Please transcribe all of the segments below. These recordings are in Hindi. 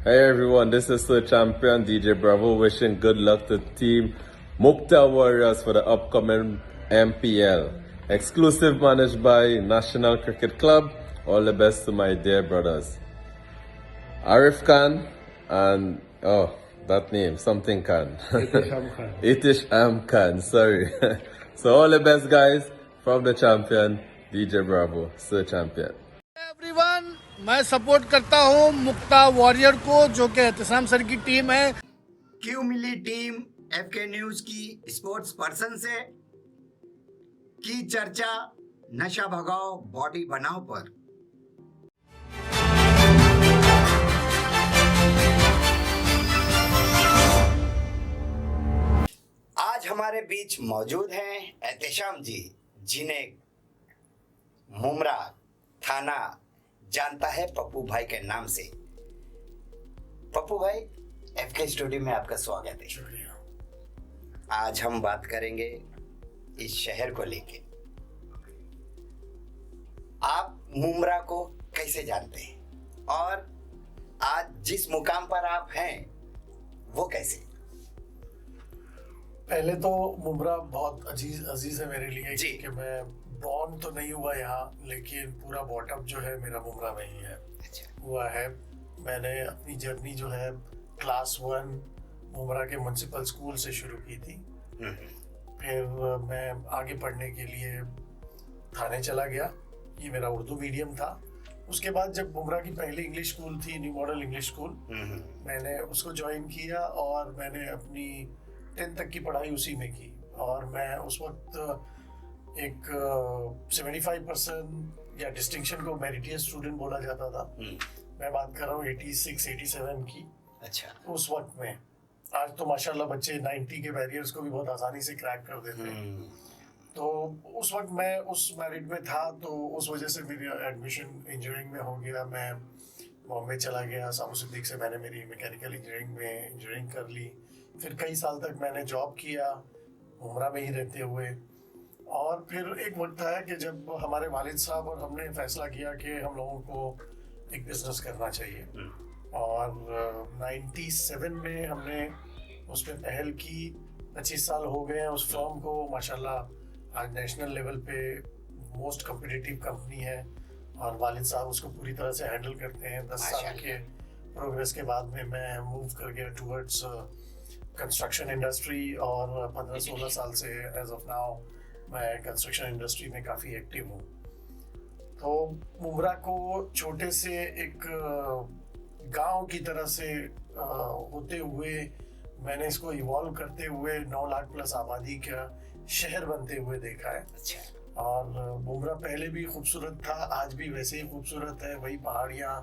Hey everyone, this is the champion DJ Bravo wishing good luck to team Mukta Warriors for the upcoming MPL. Exclusive managed by National Cricket Club. All the best to my dear brothers. Arif Khan and that name, something Khan. Itish Am Khan, sorry. So all the best guys from the champion DJ Bravo, Sir Champion. Everyone, मैं सपोर्ट करता हूं मुक्ता वॉरियर को, जो कि एहतसाम सर की टीम है। क्यों मिली टीम एफके न्यूज की स्पोर्ट्स पर्सन से की चर्चा नशा भगाओ बॉडी बनाओ पर। आज हमारे बीच मौजूद हैं एहतशाम जी, जिन्हें मुमरा थाना जानता है पप्पू भाई के नाम से। पप्पू भाई, एफके स्टूडियो में आपका स्वागत है। आज हम बात करेंगे इस शहर को लेके। आप मुमरा को कैसे जानते हैं और आज जिस मुकाम पर आप हैं वो कैसे? पहले तो मुमरा बहुत अजीज है मेरे लिए, जी। क्योंकि मैं बॉर्न तो नहीं हुआ यहाँ, लेकिन पूरा बॉटअप जो है मेरा मुमरा में ही है। अच्छा। हुआ है। मैंने अपनी जर्नी जो है क्लास 1 मुमरा के म्युनिसिपल स्कूल से शुरू की थी। फिर मैं आगे पढ़ने के लिए थाने चला गया, ये मेरा उर्दू मीडियम था। उसके बाद जब मुमरा की पहली इंग्लिश स्कूल थी, न्यू मॉडल इंग्लिश स्कूल, मैंने उसको ज्वाइन किया और मैंने अपनी 10th तक की पढ़ाई उसी में की। और मैं उस वक्त एक 75% या डिस्टिंक्शन को मेरिटियस स्टूडेंट बोला जाता था। मैं बात कर रहा हूँ 86-87 की। अच्छा। उस वक्त में, आज तो माशाल्लाह बच्चे 90 के बैरियर्स को भी बहुत आसानी से क्रैक कर देते हैं। तो उस वक्त मैं उस मेरिट में था, तो उस वजह से मेरी एडमिशन इंजीनियरिंग में हो गया। मैं बॉम्बे चला गया, साबु सिद्दीक से मैंने मेरी मैकेनिकल इंजीनियरिंग में इंजीनियरिंग कर ली। फिर कई साल तक मैंने जॉब किया मुमरा में ही रहते हुए। और फिर एक वक्त आया कि जब हमारे वालिद साहब और हमने फैसला किया कि हम लोगों को एक बिजनेस करना चाहिए। और 97 में हमने उस पर पहल की। 25 साल हो गए हैं उस फर्म को, माशाल्लाह आज नेशनल लेवल पे मोस्ट कम्पिटिटिव कंपनी है और वालिद साहब उसको पूरी तरह से हैंडल करते हैं। 10 साल के प्रोग्रेस के बाद में मैं मूव कर गया टूवर्ड्स कंस्ट्रक्शन इंडस्ट्री और 15-16 साल से एज ऑफ नाउ मैं कंस्ट्रक्शन इंडस्ट्री में काफ़ी एक्टिव हूँ। तो मुमरा को छोटे से एक गांव की तरह से होते हुए मैंने इसको इवॉल्व करते हुए 9 लाख प्लस आबादी का शहर बनते हुए देखा है। अच्छा। और मुमरा पहले भी खूबसूरत था, आज भी वैसे ही खूबसूरत है। वही पहाड़ियाँ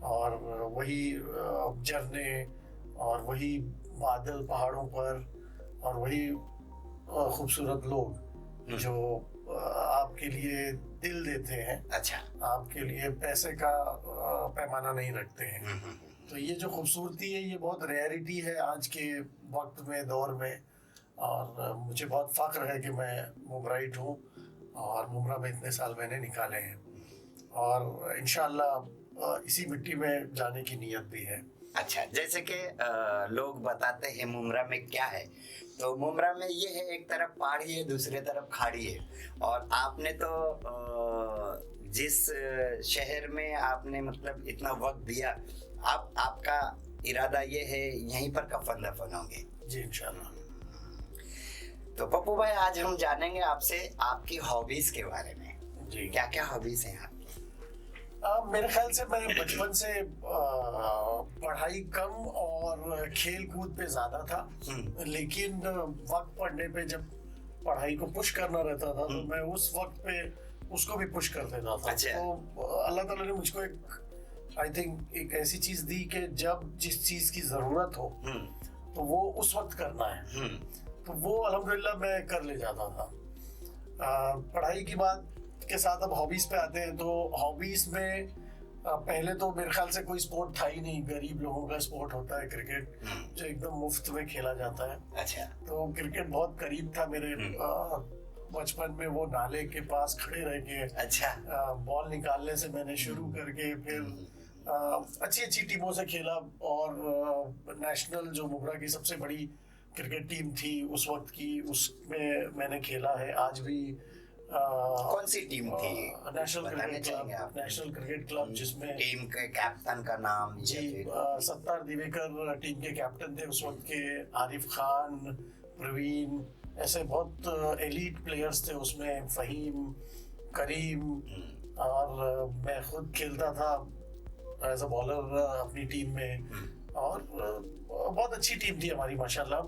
और वही झरने और वही बादल पहाड़ों पर और वही खूबसूरत लोग जो आपके लिए दिल देते हैं। अच्छा। आपके लिए पैसे का पैमाना नहीं रखते हैं। तो ये जो खूबसूरती है ये बहुत रेयरिटी है आज के वक्त में, दौर में। और मुझे बहुत फ़ख्र है कि मैं मुमराइट हूँ और मुमरा में इतने साल मैंने निकाले हैं और इंशाअल्लाह इसी मिट्टी में जाने की नीयत भी है। अच्छा, जैसे कि लोग बताते हैं मुमरा में क्या है, तो मुमरा में ये है, एक तरफ पहाड़ी है, दूसरे तरफ खाड़ी है। और आपने तो जिस शहर में आपने मतलब इतना वक्त दिया, आपका इरादा ये है यहीं पर कफन दफन होंगे? जी इंशाअल्लाह। तो पप्पू भाई, आज हम जानेंगे आपसे आपकी हॉबीज के बारे में। जी। क्या क्या हॉबीज हैं आपकी? मेरे ख्याल से मैं बचपन से पढ़ाई कम और खेल कूद पे ज़्यादा था। लेकिन वक्त पढ़ने पे जब पढ़ाई को पुश करना रहता था तो मैं उस वक्त पे उसको भी पुश कर देता था। अच्छा। तो अल्लाह ताला ने मुझको एक ऐसी चीज़ दी कि जब जिस चीज़ की ज़रूरत हो तो वो उस वक्त करना है। तो वो अल्हम्दुलिल्लाह मैं कर ले जाता था। पढ़ाई की बात के साथ अब हॉबीज पे आते हैं। तो हॉबीज में पहले तो मेरे ख्याल से कोई स्पोर्ट था ही नहीं। गरीब लोगों का स्पोर्ट होता है क्रिकेट, जो एकदम मुफ्त में खेला जाता है। अच्छा। तो क्रिकेट बहुत करीब था मेरे बचपन में। वो नाले के पास खड़े रह के अच्छा। बॉल निकालने से मैंने शुरू करके फिर अच्छी अच्छी टीमों से खेला और नेशनल जो मुब्रा की सबसे बड़ी क्रिकेट टीम थी उस वक्त की, उसमें मैंने खेला है। आज भी कौन सी टीम थी? नेशनल बताने क्रिकेट चाहेंगे क्लब, आप? नेशनल क्रिकेट क्लब जिसमें टीम के कैप्टन का नाम या जी फिर- सत्तार दिवेकर टीम के कैप्टन थे उस वक्त के, आरिफ खान, प्रवीण, ऐसे बहुत एलीट प्लेयर्स थे उसमें, फहीम, करीम, और मैं खुद खेलता था एज अ बॉलर अपनी टीम में। और बहुत अच्छी टीम थी हमारी माशाल्लाह।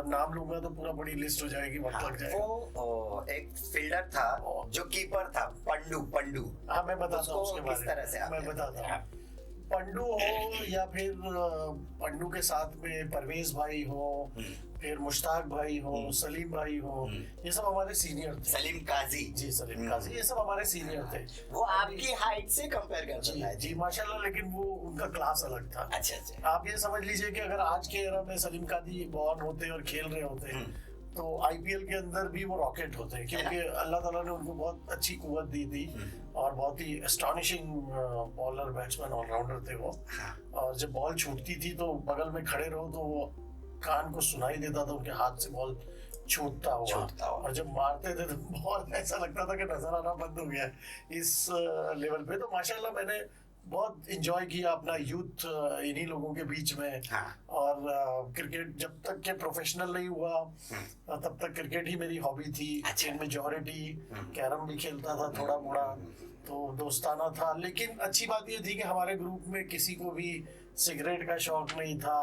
नाम लूंगा तो पूरा बड़ी लिस्ट हो जाएगी, वक्त हाँ, लग जाएगा। वो एक फील्डर था जो कीपर था, पंडू पंडू। हाँ मैं बताता हूँ उसके उसको बारे किस तरह से में, आप मैं कहते बताता हैं? हूँ। पंडू हो या फिर पंडू के साथ में परवेज भाई हो, फिर मुश्ताक भाई हो, सलीम भाई हो, ये सब हमारे सीनियर थे। सलीम काजी। जी सलीम काजी, ये सब हमारे सीनियर थे। वो आपकी हाइट से कंपेयर करता जी था? जी माशाल्लाह, लेकिन वो उनका क्लास अलग था। अच्छा अच्छा। आप ये समझ लीजिए कि अगर आज के एरा में सलीम काजी बॉर्न होते और खेल रहे होते तो आईपीएल के अंदर भी वो रॉकेट होते हैं, क्योंकि अल्लाह ताला ने उनको बहुत अच्छी कुव्वत दी थी और बहुत ही एस्टॉनिशिंग बॉलर, बैट्समैन, ऑलराउंडर थे वो। और जब बॉल छूटती थी तो बगल में खड़े रहो तो वो कान को सुनाई देता था उनके हाथ से बॉल छूटता हुआ। और जब मारते थे तो बॉल ऐसा लगता था कि नजर आना बंद हो गया है इस लेवल पे। तो माशाल्लाह मैंने बहुत इंजॉय किया अपना यूथ इन्हीं लोगों के बीच में। और क्रिकेट जब तक के प्रोफेशनल नहीं हुआ तब तक क्रिकेट ही मेरी हॉबी थी। इन मेजॉरिटी कैरम भी खेलता था थोड़ा मोड़ा, तो दोस्ताना था। लेकिन अच्छी बात ये थी कि हमारे ग्रुप में किसी को भी सिगरेट का शौक नहीं था,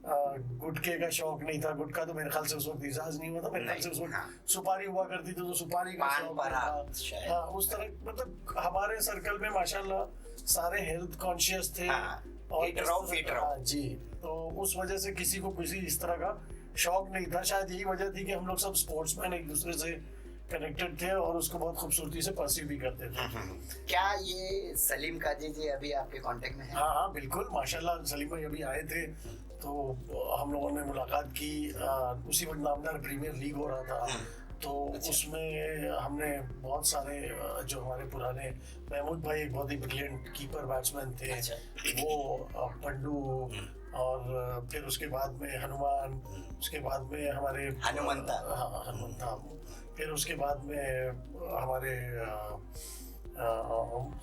गुटखे का शौक नहीं था। गुटखा तो मेरे ख्याल से उस वक्त इजाज नहीं हुआ था, मेरे ख्याल से उस वक्त सुपारी हुआ करती थी तो सुपारी का शौक था। हाँ उस तरह, मतलब हमारे सर्कल में माशाल्लाह सारे हेल्थ कॉन्शियस थे। और जी, तो उस वजह से किसी को किसी इस तरह का शौक नहीं था। शायद यही वजह थी कि हम लोग सब स्पोर्ट्समैन एक दूसरे से कनेक्टेड थे और उसको बहुत खूबसूरती से परसीव भी करते थे। क्या ये सलीम काजी जी अभी आपके कांटेक्ट में हैं? हाँ हाँ बिल्कुल, माशाल्लाह सलीम भाई अभी आए थे तो हम लोगों ने मुलाकात की। उसी वक्त नामदार प्रीमियर लीग हो रहा था तो उसमें हमने बहुत सारे जो हमारे पुराने, महमूद भाई एक बहुत ही ब्रिलियंट कीपर बैट्समैन थे, वो पंडू, और फिर उसके बाद में हनुमान, उसके बाद में हमारे हनुमंता, फिर उसके बाद में हमारे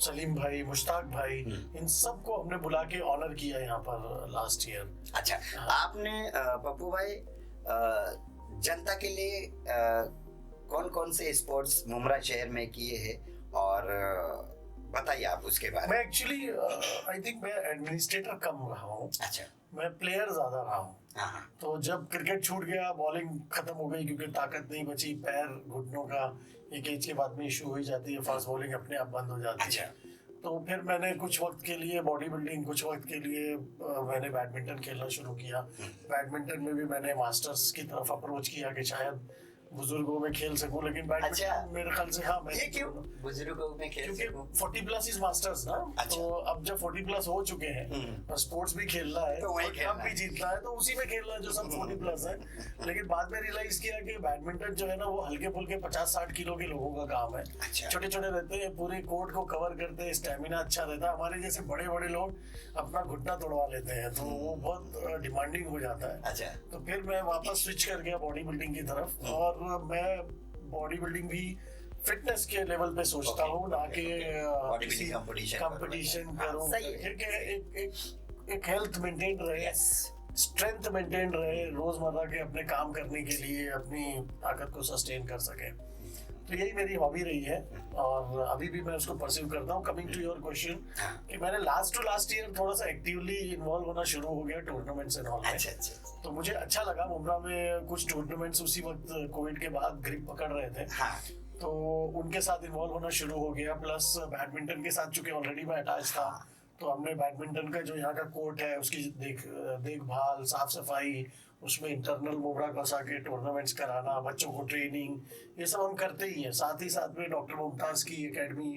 सलीम भाई, मुश्ताक भाई, इन सबको हमने बुला के ऑनर किया यहाँ पर लास्ट ईयर। अच्छा, आपने पप्पू भाई जनता के लिए कौन कौन से स्पोर्ट्स मुमरा शहर में किए हैं, और बताइए आप उसके बारे में। मैं एक्चुअली आई थिंक मैं एडमिनिस्ट्रेटर कम रहा हूँ। अच्छा। मैं प्लेयर ज्यादा रहा हूँ। तो जब क्रिकेट छूट गया, बॉलिंग खत्म हो गई क्योंकि ताकत नहीं बची, पैर घुटनों का एक एज के बाद में इशू हो जाती है, फास्ट बॉलिंग अपने आप बंद हो जाती है। तो फिर मैंने कुछ वक्त के लिए बॉडी बिल्डिंग, कुछ वक्त के लिए मैंने बैडमिंटन खेलना शुरू किया। बैडमिंटन में भी मैंने मास्टर्स की तरफ अप्रोच किया कि शायद बुजुर्गों में खेल सकूं, लेकिन बैडमिंटन मेरे ख्याल से हाँ, ये क्यों बुजुर्गों में खेल सकूं? 40 प्लस इज मास्टर्स ना। तो अब जब 40 प्लस हो चुके हैं और स्पोर्ट्स भी खेलना है तो और कप भी जीतना है तो उसी में खेलना है जो सब 40 प्लस है। लेकिन बाद में रियलाइज किया कि बैडमिंटन जो है ना वो हल्के फुल्के 50-60 किलो के लोगों का काम है। छोटे छोटे रहते हैं, पूरे कोर्ट को कवर करते हैं, स्टेमिना अच्छा रहता है। हमारे जैसे बड़े बड़े लोग अपना घुटना तोड़वा लेते हैं तो वो बहुत डिमांडिंग हो जाता है। तो फिर मैं वापस स्विच कर गया बॉडी बिल्डिंग की तरफ, और मैं बॉडी बिल्डिंग भी फिटनेस के लेवल पे सोचता हूँ, ना कि किसी कंपटीशन करूँ। एक हेल्थ मेंटेन रहे, स्ट्रेंथ मेंटेन रहे, रोजमर्रा के अपने काम करने के लिए अपनी ताकत को सस्टेन कर सके। तो यही मेरी हॉबी रही है और अभी भी मैं उसको परस्यू करता हूँ। कमिंग टू योर क्वेश्चन, कि मैंने लास्ट ईयर थोड़ा सा एक्टिवली इन्वॉल्व होना शुरू हो गया टूर्नामेंट्स एंड ऑल में। तो मुझे अच्छा लगा। मुमरा में कुछ टूर्नामेंट्स उसी वक्त कोविड के बाद ग्रिप पकड़ रहे थे, तो उनके साथ इन्वॉल्व होना शुरू हो गया। प्लस बैडमिंटन के साथ चूंकि ऑलरेडी मैं अटैच था, तो हमने बैडमिंटन का जो यहाँ का कोर्ट है उसकी देखभाल, साफ सफाई, उसमें इंटरनल मुमरा कसा के टूर्नामेंट्स कराना, बच्चों को ट्रेनिंग, ये सब हम करते ही हैं। साथ ही साथ में डॉक्टर मुमताज की एकेडमी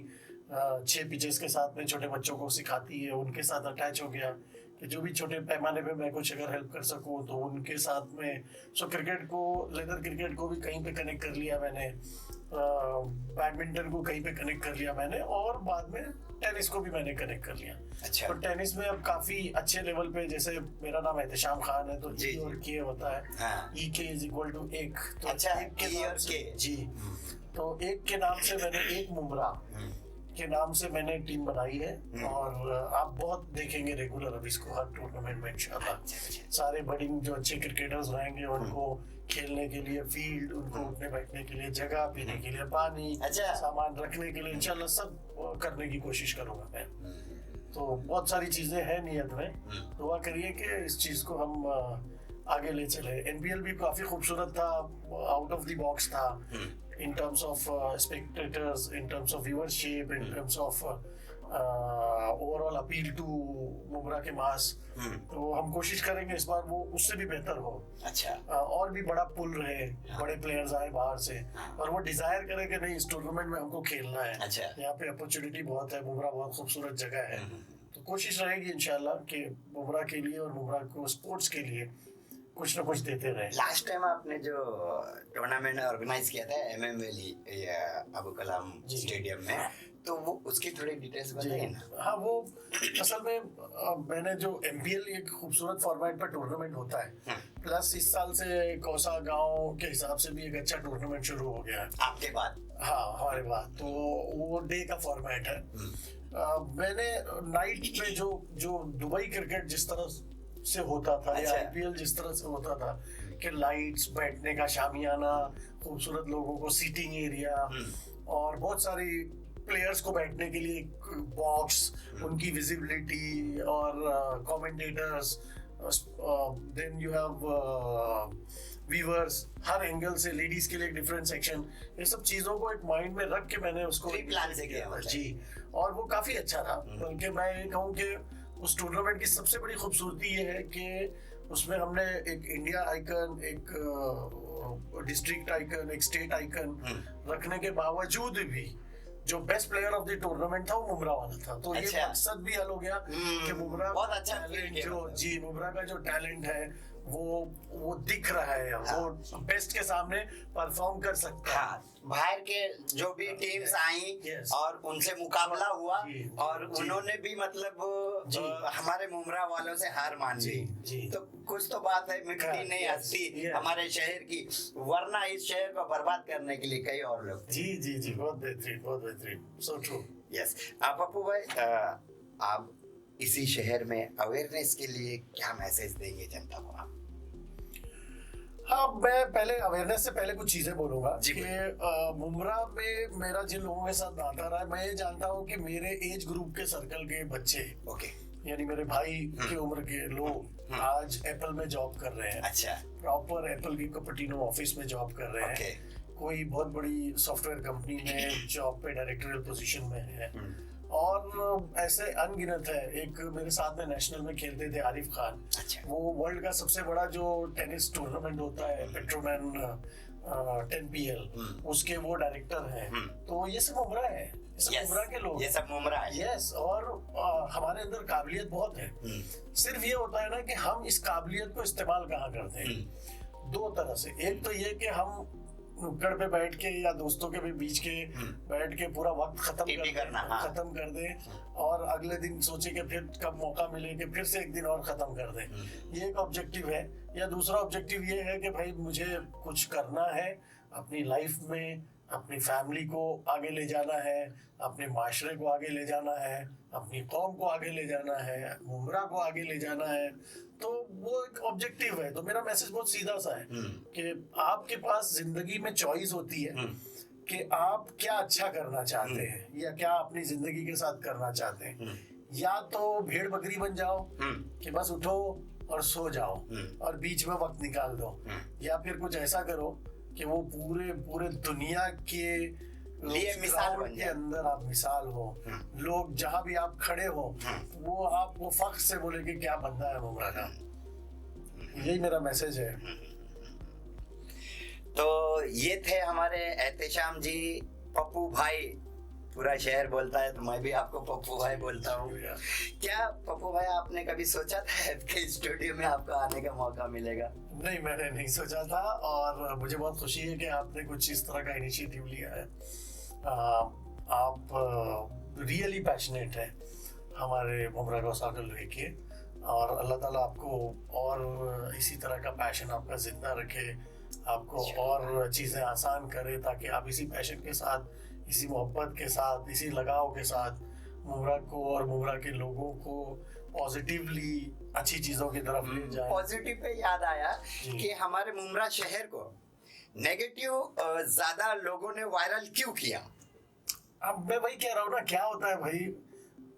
6 पिचेस के साथ में छोटे बच्चों को सिखाती है, उनके साथ अटैच हो गया कि जो भी छोटे पैमाने पे मैं कुछ अगर हेल्प कर सकूं तो उनके साथ में। सो क्रिकेट को, लेदर क्रिकेट को भी कहीं पे कनेक्ट कर लिया मैंने, बैडमिंटन को कहीं पे कनेक्ट कर लिया मैंने, और बाद में टेनिस को भी मैंने कनेक्ट कर लिया। अच्छा। तो टेनिस में अब काफी अच्छे लेवल पे, जैसे मेरा नाम एहतेशाम खान है तो जी, ई और के होता है, हाँ। ई के इज इक्वल टू एक, तो अच्छा, एक के ई नाम और से, के। जी, तो एक के नाम से मैंने एक मुमरा के नाम से मैंने टीम बनाई है, और आप बहुत देखेंगे रेगुलर अब इसको हर टूर्नामेंट में इंशाल्लाह। सारे बड़ी जो अच्छे क्रिकेटर्स रहेंगे उनको खेलने के लिए फील्ड, उनको उठने बैठने के लिए जगह, पीने के लिए पानी, अच्छा। सामान रखने के लिए इंशाल्लाह सब करने की कोशिश करूंगा मैं। तो बहुत सारी चीजें हैं नियत में, दुआ करिए कि इस चीज को हम आगे ले चले। एनपीएल भी काफी खूबसूरत था, आउट ऑफ द बॉक्स था, in terms of spectators, in terms of viewership, in terms of overall appeal to Mumbra के मास। तो हम कोशिश करेंगे इस बार वो उससे भी बेहतर हो। अच्छा। और भी बड़ा पुल रहे, बड़े प्लेयर्स आए बाहर से, और वो डिजायर करें कि नहीं इस टूर्नामेंट में हमको खेलना है। अच्छा। यहाँ पे अपॉर्चुनिटी बहुत है, मुमरा बहुत खूबसूरत जगह है। तो कोशिश रहेगी इंशाल्लाह कि मुमरा के लिए और मुमरा को स्पोर्ट्स के लिए कुछ ना कुछ देते रहे। लास्ट टाइम आपने जो टूर्नामेंट ऑर्गेनाइज किया था एमएम वैली अबू कलाम स्टेडियम में, तो वो उसकी थोड़ी डिटेल्स बताइए ना। हाँ, वो असल में मैंने जो एमपीएल एक खूबसूरत फॉर्मेट पर टूर्नामेंट होता है, प्लस इस साल से कौसा गांव के हिसाब से भी एक अच्छा टूर्नामेंट शुरू हो गया है आपके बाद। हाँ, हमारे बाद। तो वो डे का फॉर्मेट है। मैंने नाइट में जो दुबई क्रिकेट जिस तरह से होता था, अच्छा। या आईपीएल जिस तरह से होता था कि लाइट्स, बैठने का शामियाना, खूबसूरत लोगों को सीटिंग एरिया, और बहुत सारी प्लेयर्स को बैठने के लिए बॉक्स, उनकी विजिबिलिटी, और commentators, then you have viewers, हर एंगल से लेडीज के लिए एक डिफरेंट सेक्शन, ये सब चीजों को एक माइंड में रख के मैंने उसको प्लान से किया मतलब। जी, और वो काफी अच्छा था। बल्कि मैं ये कहूँ कि उस टूर्नामेंट की सबसे बड़ी खूबसूरती ये है कि उसमें हमने एक इंडिया आइकन, एक डिस्ट्रिक्ट आइकन, एक स्टेट आइकन रखने के बावजूद भी जो best player of the tournament था वो मुमरा वाला था। तो अच्छा। ये मकसद भी हल हो गया कि मुमरा बहुत अच्छा टैलेंट किया जो, मतलब। जी, मुमरा का जो टैलेंट है वो दिख रहा है, वो बेस्ट के सामने परफॉर्म कर सकता है। हाँ, बाहर के जो भी टीम्स आई Yes। और उनसे मुकाबला हुआ, जी, और जी। उन्होंने भी मतलब जी। हमारे मुमरा वालों से हार मान ली। जी। तो कुछ तो बात है, मिटती हाँ, नहीं yes, हस्ती yes। हमारे शहर की, वरना इस शहर को बर्बाद करने के लिए कई और लोग। जी जी जी, बहुत बेहतरीन, बहुत बेहतरीन, सो ट्रू। यस। आप पप्पू भाई, आप इसी शहर में अवेयरनेस के लिए क्या मैसेज देंगे जनता को आप? हाँ, मैं पहले अवेयरनेस से पहले कुछ चीजें बोलूंगा जी, कि मुमरा में मेरा जिन लोगों के साथ नाता रहा है, मैं ये जानता हूँ कि मेरे एज ग्रुप के सर्कल के बच्चे, ओके। यानी मेरे भाई की उम्र के लोग आज एप्पल में जॉब कर रहे हैं। अच्छा। प्रॉपर एप्पल की कपटिनो ऑफिस में जॉब कर रहे ओके। हैं। कोई बहुत बड़ी सॉफ्टवेयर कंपनी में जॉब पे डायरेक्टोरियल पोजीशन में है, और ऐसे अनगिनत है। एक मेरे साथ में नेशनल में खेलते थे आरिफ खान, अच्छा। वो वर्ल्ड का सबसे बड़ा जो टेनिस टूर्नामेंट होता है पेट्रोमैन 10PL, उसके वो डायरेक्टर हैं। तो ये सब मुमरा है, ये सब मुमरा के लोग, ये सब मुमरा है। यस। और हमारे अंदर काबिलियत बहुत है, सिर्फ ये होता है ना कि हम इस काबिलियत को इस्तेमाल कहाँ करते हैं। दो तरह से, एक तो ये कि हम नुक्कड़ पे बैठ के या दोस्तों के भी बीच के बैठ के पूरा वक्त खत्म कर दे, और अगले दिन सोचे कि फिर कब मौका मिले कि फिर से एक दिन और खत्म कर दे, ये एक ऑब्जेक्टिव है। या दूसरा ऑब्जेक्टिव ये है कि भाई मुझे कुछ करना है अपनी लाइफ में, अपनी फैमिली को आगे ले जाना है, अपने माशरे को आगे ले जाना है, अपनी कौम को आगे ले जाना है, मुमरा को आगे ले जाना है। तो वो एक ऑब्जेक्टिव है। तो मेरा मैसेज बहुत सीधा सा है कि आपके पास जिंदगी में चॉइस होती है कि आप क्या अच्छा करना चाहते हैं, या क्या अपनी जिंदगी के साथ करना चाहते हैं। या तो भेड़ बकरी बन जाओ कि बस उठो और सो जाओ और बीच में वक्त निकाल दो, या फिर कुछ ऐसा करो कि वो पूरे दुनिया के लिए मिसाल बन के जाए। अंदर आप मिसाल हो। लोग जहां भी आप खड़े हो वो आपको फख्र से बोले कि क्या बंदा है मुमरा का। यही मेरा मैसेज है। तो ये थे हमारे एहतेशाम जी, पप्पू भाई पूरा शहर बोलता है तो मैं भी आपको पप्पू भाई बोलता हूँ। क्या पप्पू भाई आपने कभी सोचा था कि स्टूडियो में आपको आने का मौका मिलेगा? नहीं, मैंने नहीं सोचा था, और मुझे बहुत खुशी है कि आपने कुछ इस तरह का इनिशिएटिव लिया है। आप रियली पैशनेट है हमारे मुमरा गौसा को लेके, और अल्लाह ताला आपको और इसी तरह का पैशन आपका जिंदा रखे, आपको और चीज़ें आसान करे, ताकि आप इसी पैशन के साथ, इसी मोहब्बत के साथ, इसी लगाव के साथ मुमरा को और मुमरा के लोगों को पॉजिटिवली अच्छी चीज़ों की तरफ ले जाए। पॉजिटिव पे याद आया कि हमारे मुमरा शहर को नेगेटिव ज्यादा लोगों ने वायरल क्यों किया? अब मैं वही कह रहा हूँ ना, क्या होता है भाई,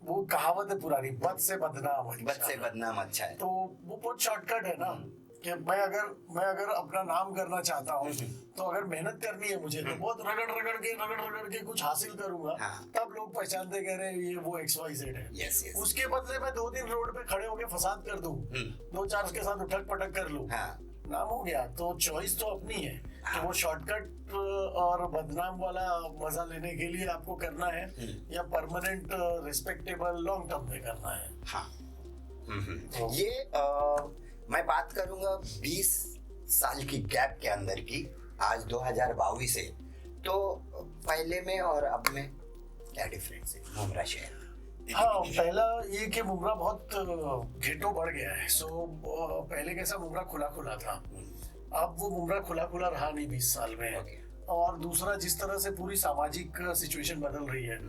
वो कहावत है पुरानी, बद से बदनाम बद से बदनाम अच्छा है। तो वो बहुत शॉर्टकट है ना, कि मैं अगर अपना नाम करना चाहता हूँ तो अगर मेहनत करनी है मुझे, तो बहुत रगड़ के कुछ हासिल करूंगा। हाँ। तब लोग पहचानते कह रहे हैं ये वो XYZ है। Yes yes. उसके बदले मैं 2 दिन रोड पे खड़े होके फसाद कर दूं, 2-4 के साथ उठक पटक कर लूं, हाँ। नाम हो गया। तो चॉइस तो अपनी है कि वो शॉर्टकट और बदनाम वाला मजा लेने के लिए आपको करना है, या परमानेंट रिस्पेक्टेबल लॉन्ग टर्म में करना है। हाँ। ये मैं बात करूंगा 20 साल की गैप के अंदर की, आज 2022 है, तो पहले में और अब में क्या डिफरेंस है मुमरा शहर? हाँ, पहला ये कि मुमरा बहुत घेटो बढ़ गया है। पहले कैसा मुमरा खुला खुला था, अब वो मुमरा खुला खुला रहा नहीं 20 साल में। और दूसरा, जिस तरह से पूरी सामाजिक सिचुएशन बदल रही है,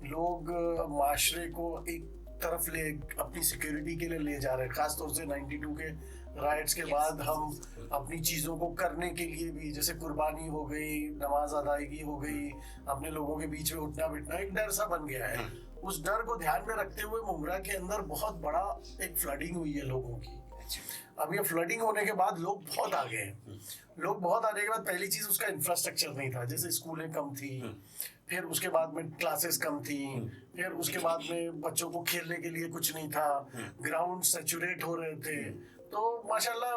लोग माशरे को एक तरफ ले अपनी सिक्योरिटी के लिए ले जा रहे हैं। खासतौर से 92 के राइट्स के बाद हम अपनी चीज़ों को करने के लिए भी, जैसे कुर्बानी हो गई, नमाज अदायगी हो गई, अपने लोगों के बीच में उठना बैठना एक डर सा बन गया है। उस डर को ध्यान में रखते हुए मुमरा के अंदर बहुत बड़ा एक फ्लडिंग हुई है लोगों की। अब ये फ्लडिंग होने के बाद लोग बहुत आ गए हैं। लोग बहुत आने के बाद पहली चीज उसका इंफ्रास्ट्रक्चर नहीं था, जैसे स्कूलें कम थी, फिर उसके बाद में क्लासेस कम थी, फिर उसके बाद में बच्चों को खेलने के लिए कुछ नहीं था, ग्राउंड सैचुरेट हो रहे थे। तो माशाल्लाह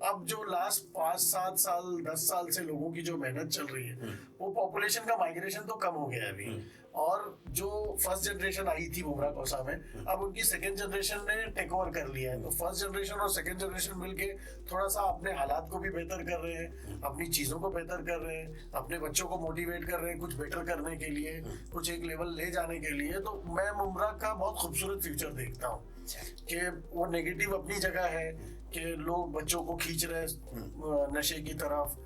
अब जो लास्ट 5-7 साल 10 साल से लोगों की जो मेहनत चल रही है, वो पॉपुलेशन का माइग्रेशन तो कम हो गया है अभी। और जो फर्स्ट जनरेशन आई थी मुमरा कोसा में, अब उनकी सेकंड जनरेशन ने टेक ओवर कर लिया है। तो फर्स्ट जनरेशन और सेकंड जनरेशन मिलके थोड़ा सा अपने हालात को भी बेहतर कर रहे हैं, अपनी चीज़ों को बेहतर कर रहे हैं, अपने बच्चों को मोटिवेट कर रहे हैं कुछ बेटर करने के लिए, कुछ एक लेवल ले जाने के लिए। तो मैं मुमरा का बहुत खूबसूरत फ्यूचर देखता हूँ कि वो नेगेटिव अपनी जगह है कि लोग बच्चों को खींच रहे हैं नशे की तरफ।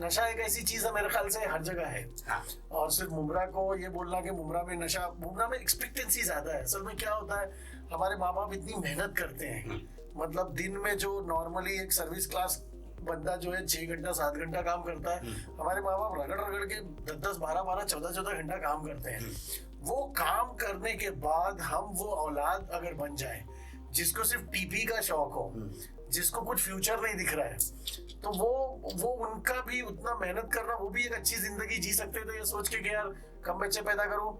नशा एक ऐसी चीज है मेरे ख्याल से हर जगह है। हाँ। और सिर्फ मुमरा को ये बोलना कि मुमरा में नशा, मुमरा में एक्सपेक्टेंसी ज्यादा है। असल में क्या होता है, हमारे माँ बाप इतनी मेहनत करते हैं, मतलब दिन में जो नॉर्मली एक सर्विस क्लास बंदा जो है 6 घंटा 7 घंटा काम करता है, हमारे माँ बाप रगड़ रगड़ के 10-10 12-12 14-14 घंटा काम करते हैं। वो काम करने के बाद हम वो औलाद अगर बन जाए जिसको सिर्फ टीपी का शौक हो, जिसको कुछ फ्यूचर नहीं दिख रहा है, तो वो उनका भी उतना मेहनत करना, वो भी एक अच्छी जिंदगी जी सकते थे ये सोच के कि यार कम बच्चे पैदा करूं,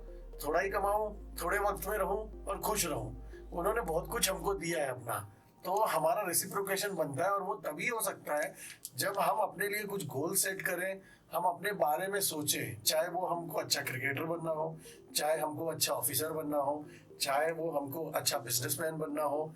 थोड़ा ही कमाऊं, थोड़े वक्त में रहूं और खुश रहूं। उन्होंने बहुत कुछ हमको दिया है अपना, तो हमारा रेसिप्रोकेशन बनता है। और वो तभी हो सकता है जब हम अपने लिए कुछ गोल सेट करें, हम अपने बारे में सोचें, चाहे वो हमको अच्छा क्रिकेटर बनना हो, चाहे हमको अच्छा ऑफिसर बनना हो, चाहे वो हमको अच्छा बिजनेसमैन बनना हो,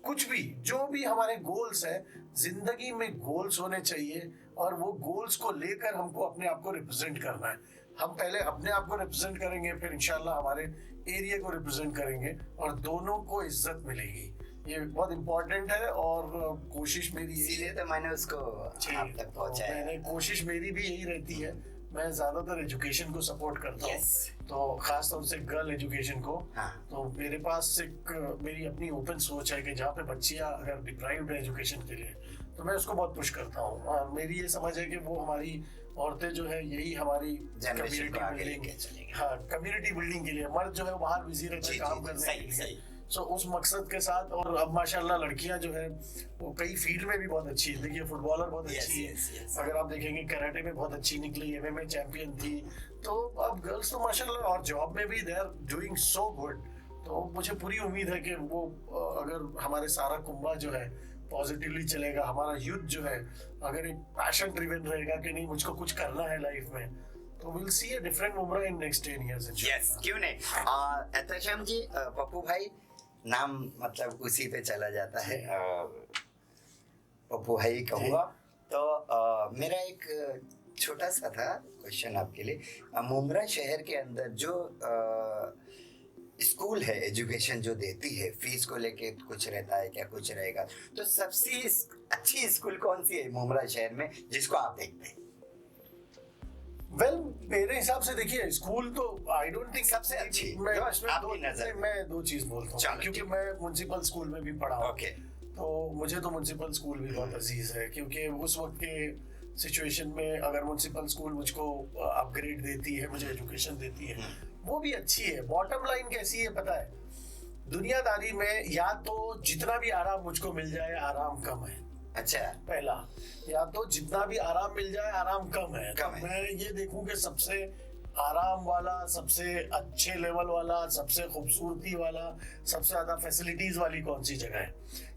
कुछ भी, जो भी हमारे गोल्स हैं, जिंदगी में गोल्स होने चाहिए। और वो गोल्स को लेकर हमको अपने आप को रिप्रेजेंट करना है। हम पहले अपने आप को रिप्रेजेंट करेंगे, फिर इंशाल्लाह हमारे एरिया को रिप्रेजेंट करेंगे, और दोनों को इज्जत मिलेगी। ये बहुत इम्पोर्टेंट है। और कोशिश मेरी इसीलिए तो मैंने उसको आप तक पहुंचाया। कोशिश मेरी भी यही रहती है, मैं ज्यादातर एजुकेशन को सपोर्ट करता हूँ। तो खास तौर से गर्ल एजुकेशन को। हाँ। तो मेरे पास एक मेरी अपनी ओपन सोच है कि जहाँ पे बच्चियाँ अगर डिप्राइव्ड है एजुकेशन के लिए, तो मैं उसको बहुत पुश करता हूँ। और मेरी ये समझ है कि वो हमारी औरतें जो है यही हमारी कम्युनिटी बिल्डिंग, हाँ कम्युनिटी बिल्डिंग के लिए, मर्द जो है बाहर बिजी रहते हैं काम करने के लिए। सो उस मकसद के साथ। और अब माशाल्लाह लड़कियां जो है वो कई फील्ड में भी बहुत अच्छी है। देखिए फुटबॉलर बहुत अच्छी है, अगर आप देखेंगे कराटे में बहुत अच्छी निकली, MMA चैंपियन थी। तो अब गर्ल्स तो माशाल्लाह, और जॉब में भी they are doing so good. तो मुझे पूरी उम्मीद है कि वो अगर हमारे सारा कुंबा जो है पॉजिटिवली चलेगा, हमारा यूथ जो है अगर एक पैशन ड्रिवन रहेगा कि नहीं मुझको कुछ करना है लाइफ में, तो will see a different Mumbra in next 10 years yes, क्यों नहीं। एहतशाम जी, पप्पू भाई नाम मतलब उसी पे चला जाता है, पप्पू भाई कहूँगा। तो मेरा एक छोटा सा था क्वेश्चन आपके लिए। मुमरा शहर के अंदर जो स्कूल है, एजुकेशन जो देती है, फीस को लेके कुछ रहता है क्या, कुछ रहेगा, तो सबसे अच्छी स्कूल कौन सी है मुमरा शहर में जिसको आप देखते हैं? वेल, मेरे हिसाब से देखिए, स्कूल तो आई डोंट थिंक सबसे अच्छी मैं जो इसमें आपकी नजर में। मैं दो चीज बोलता हूँ, क्योंकि मैं म्युनिसिपल स्कूल में भी पढ़ा हूँ। ओके। तो मुझे तो म्युनिसिपल स्कूल भी बहुत अजीज है, क्योंकि उस वक्त के सिचुएशन में अगर म्युनिसिपल स्कूल मुझको अपग्रेड देती है, मुझे एजुकेशन देती है, वो भी अच्छी है। बॉटम लाइन कैसी है पता है, दुनियादारी में या तो जितना भी आराम मुझको मिल जाए, आराम कम है। अच्छा। पहला, या तो जितना भी आराम मिल जाए, आराम कम है। कम है। मैं ये देखूं कि सबसे आराम वाला, सबसे अच्छे लेवल वाला, सबसे खूबसूरती वाला, सबसे ज्यादा फैसिलिटीज वाली कौन सी जगह है,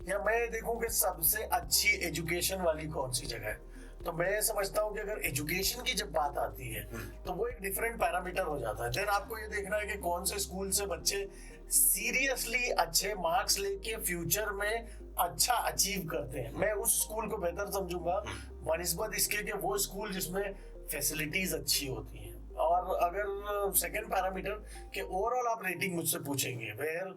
या मैं देखूं कि सबसे अच्छी एजुकेशन वाली कौन सी जगह है। तो मैं समझता हूँ कि अगर एजुकेशन की जब बात आती है तो वो एक डिफरेंट पैरामीटर हो जाता है। देन आपको ये देखना है कि कौन से स्कूल से बच्चे सीरियसली अच्छे मार्क्स लेके फ्यूचर में अच्छा अचीव करते हैं। मैं उस स्कूल को बेहतर समझूंगा बनिस्बत इसके कि वो स्कूल जिसमें फैसिलिटीज अच्छी होती हैं। और अगर सेकंड पैरामीटर के ओवरऑल आप रेटिंग मुझसे पूछेंगे, where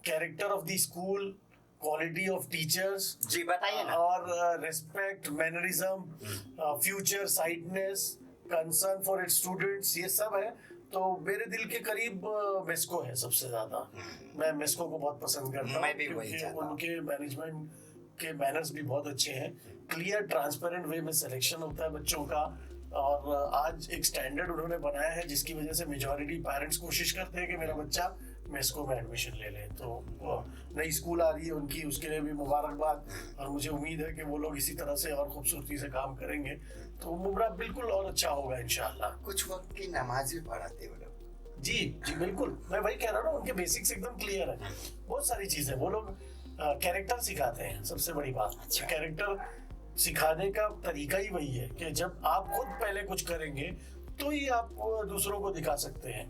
character of the school, quality of teachers, जी बताइए ना। और respect, mannerism, future sightedness, concern for its students, ये सब है तो मेरे दिल के करीब मेस्को है सबसे ज्यादा। मैं मेस्को को बहुत पसंद करता हूँ, मैं भी वही क्योंकि चाहता हूँ। उनके मैनेजमेंट के मैनर्स भी बहुत अच्छे हैं। क्लियर ट्रांसपेरेंट वे में सिलेक्शन होता है बच्चों का, और आज एक स्टैंडर्ड उन्होंने बनाया है जिसकी वजह से मेजॉरिटी पेरेंट्स कोशिश करते हैं कि मेरा बच्चा मेस्को में एडमिशन ले ले। तो नई स्कूल आ रही है उनकी, उसके लिए भी मुबारकबाद, और मुझे उम्मीद है कि वो लोग इसी तरह से और खूबसूरती से काम करेंगे तो मुमरा बिल्कुल और अच्छा होगा इंशाल्लाह। कुछ वक्त की नमाज भी पढ़ाते हो लोग? जी जी बिल्कुल, मैं वही कह रहा हूँ ना, उनके बेसिक्स एकदम क्लियर है। बहुत सारी चीजें वो लोग कैरेक्टर सिखाते हैं, सबसे बड़ी बात। अच्छा। कैरेक्टर सिखाने का तरीका ही वही है कि जब आप खुद पहले कुछ करेंगे तो ही आप दूसरों को दिखा सकते हैं।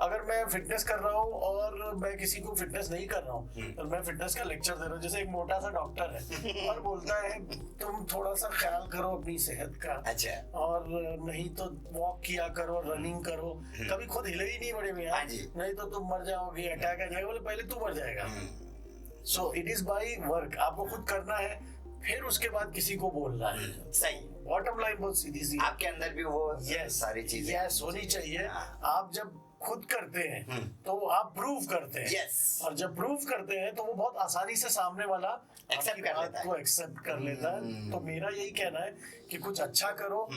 अगर मैं फिटनेस कर रहा हूँ और मैं किसी को फिटनेस नहीं कर रहा हूँ, तो मैं फिटनेस का लेक्चर दे रहा हूँ। जैसे एक मोटा सा डॉक्टर है और बोलता है तुम थोड़ा सा ख्याल करो अपनी सेहत का, अच्छा। और नहीं तो वॉक किया करो, रनिंग करो, कभी खुद हिले ही नहीं बड़े में हाँ जी। नहीं तो तुम मर जाओगे, अटैक आ जाएगा। बोले पहले तू मर जाएगा। So it is by work, आपको खुद करना है, फिर उसके बाद किसी को बोलना है। सही। बॉटम लाइन बहुत सीधी सी आपके अंदर भी वो सारी चीजें यस होनी चाहिए। हाँ। आप जब खुद करते हैं तो आप प्रूव करते हैं। Yes. और जब प्रूव करते हैं तो वो बहुत आसानी से सामने वाला Accept आपकी कर बात लेता है। को एक्सेप्ट कर लेता है। तो मेरा यही कहना है कि कुछ अच्छा करो,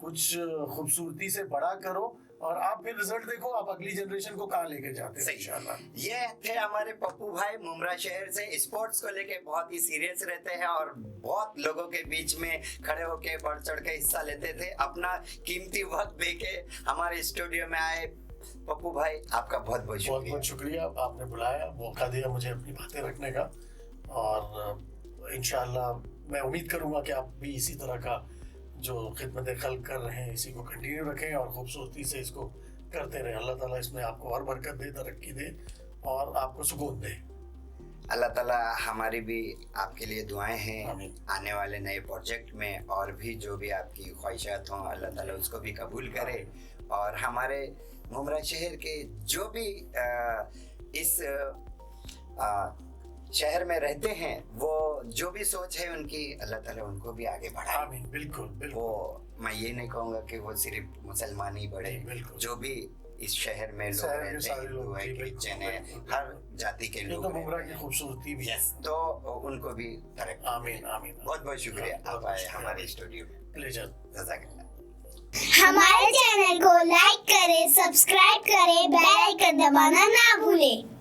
कुछ खूबसूरती से बड़ा करो, और आप फिर रिजल्ट देखो, आप अगली जनरेशन को कहाँ लेके जाते हैं इंशाल्लाह। ये थे हमारे पप्पू भाई मुमरा शहर से। स्पोर्ट्स को लेके बहुत ही सीरियस रहते हैं और बहुत लोगों के बीच में खड़े होके बढ़ चढ़ के हिस्सा लेते थे। अपना कीमती वक्त देके हमारे स्टूडियो में आए पप्पू भाई, आपका बहुत बहुत बहुत बहुत शुक्रिया, आपने बुलाया, मौका दिया मुझे अपनी बातें रखने का। और इंशाल्लाह मैं उम्मीद करूंगा कि आप भी इसी तरह का जो खिदमत खल्क कर रहे हैं इसी को कंटिन्यू रखें और खूबसूरती से इसको करते रहें। अल्लाह ताला इसमें आपको और बरकत दे, तरक्की दे और आपको सुकून दे। अल्लाह ताला हमारी भी आपके लिए दुआएं हैं। आमीन। आने वाले नए प्रोजेक्ट में और भी जो भी आपकी ख्वाहिशात हों, अल्लाह ताला उसको भी कबूल करे। और हमारे मुमरा शहर के जो भी इस शहर में रहते हैं, वो जो भी सोच है उनकी, अल्लाह ताला उनको भी आगे बढ़ाए। आमीन। बिल्कुल बिल्कुल। वो मैं ये नहीं कहूँगा कि वो सिर्फ मुसलमान ही बढ़े, बिल्कुल। जो भी इस शहर में लोग शहर में रहते सारे हैं, लोग, हिंदू है, जी, बिल्कुल, क्रिश्चियन है, बिल्कुल, हर जाति के ये लोग तो मुमरा रहते की हैं। खूबसूरती भी है। यस, तो उनको भी तरक्की। आमीन आमीन। बहुत बहुत शुक्रिया बहुत आप बहुत आए शुक्रिया। हमारे स्टूडियो में। प्लेजर। जज़ाकल्लाह। हमारे चैनल को लाइक करें, सब्सक्राइब करें, बेल आइकन दबाना ना भूलें।